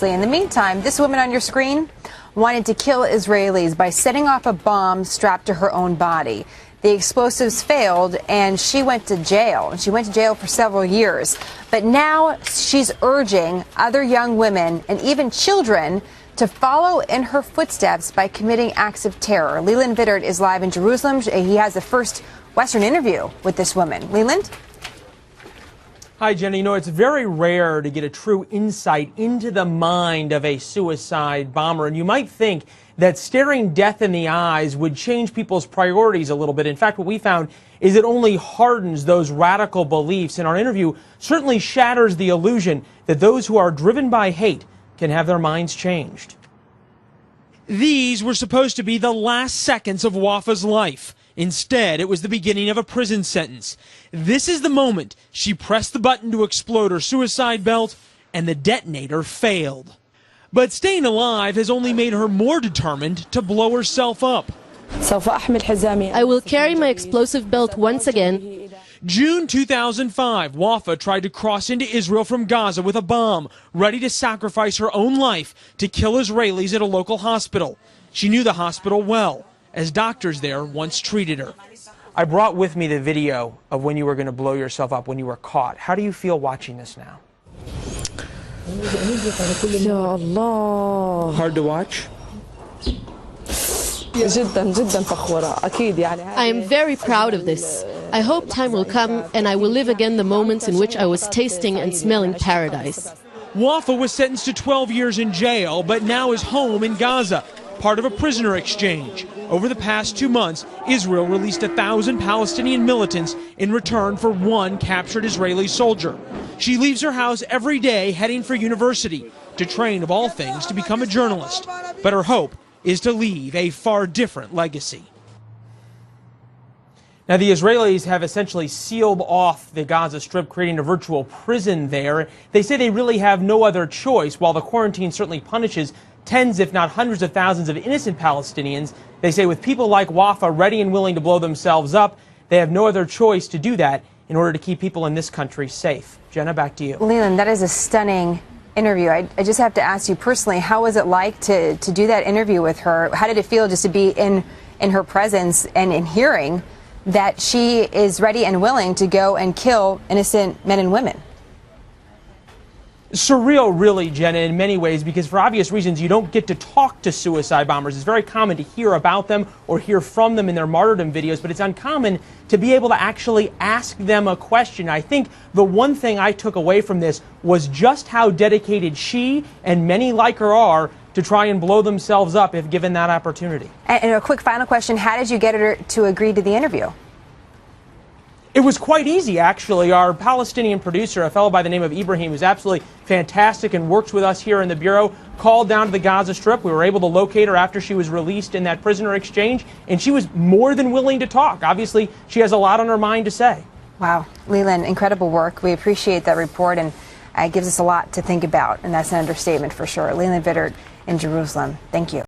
In the meantime, this woman on your screen wanted to kill Israelis by setting off a bomb strapped to her own body. The explosives failed, and she went to jail. And she went to jail for several years. But now she's urging other young women and even children to follow in her footsteps by committing acts of terror. Leland Vittert is live in Jerusalem. He has the first Western interview with this woman. Leland? Hi, Jenny. You know, it's very rare to get a true insight into the mind of a suicide bomber. And you might think that staring death in the eyes would change people's priorities a little bit. In fact, what we found is it only hardens those radical beliefs. And our interview certainly shatters the illusion that those who are driven by hate can have their minds changed. These were supposed to be the last seconds of Wafa's life. Instead, it was the beginning of a prison sentence. This is the moment she pressed the button to explode her suicide belt, and the detonator failed. But staying alive has only made her more determined to blow herself up. I will carry my explosive belt once again. June 2005, Wafa tried to cross into Israel from Gaza with a bomb, ready to sacrifice her own life to kill Israelis at a local hospital. She knew the hospital well, as doctors there once treated her. I brought with me the video of when you were going to blow yourself up, when you were caught. How do you feel watching this now? Hard to watch? I am very proud of this. I hope time will come and I will live again the moments in which I was tasting and smelling paradise. Wafa was sentenced to 12 years in jail, but now is home in Gaza, part of a prisoner exchange. Over the past 2 months, Israel released 1,000 Palestinian militants in return for one captured Israeli soldier. She leaves her house every day heading for university to train, of all things, to become a journalist. But her hope is to leave a far different legacy. Now, the Israelis have essentially sealed off the Gaza Strip, creating a virtual prison there. They say they really have no other choice. While the quarantine certainly punishes tens, if not hundreds of thousands of innocent Palestinians, they say with people like Wafa ready and willing to blow themselves up, they have no other choice to do that in order to keep people in this country safe. Jenna, back to you. Leland, that is a stunning interview. I just have to ask you personally, how was it like to do that interview with her? How did it feel just to be in her presence and in hearing that she is ready and willing to go and kill innocent men and women? Surreal, really, Jenna, in many ways, because for obvious reasons, you don't get to talk to suicide bombers. It's very common to hear about them or hear from them in their martyrdom videos, but it's uncommon to be able to actually ask them a question. I think the one thing I took away from this was just how dedicated she and many like her are to try and blow themselves up if given that opportunity. And a quick final question, how did you get her to agree to the interview? It was quite easy, actually. Our Palestinian producer, a fellow by the name of Ibrahim, who's absolutely fantastic and works with us here in the Bureau, called down to the Gaza Strip. We were able to locate her after she was released in that prisoner exchange, and she was more than willing to talk. Obviously, she has a lot on her mind to say. Wow. Leland, incredible work. We appreciate that report, and it gives us a lot to think about, and that's an understatement for sure. Leland Vittert in Jerusalem. Thank you.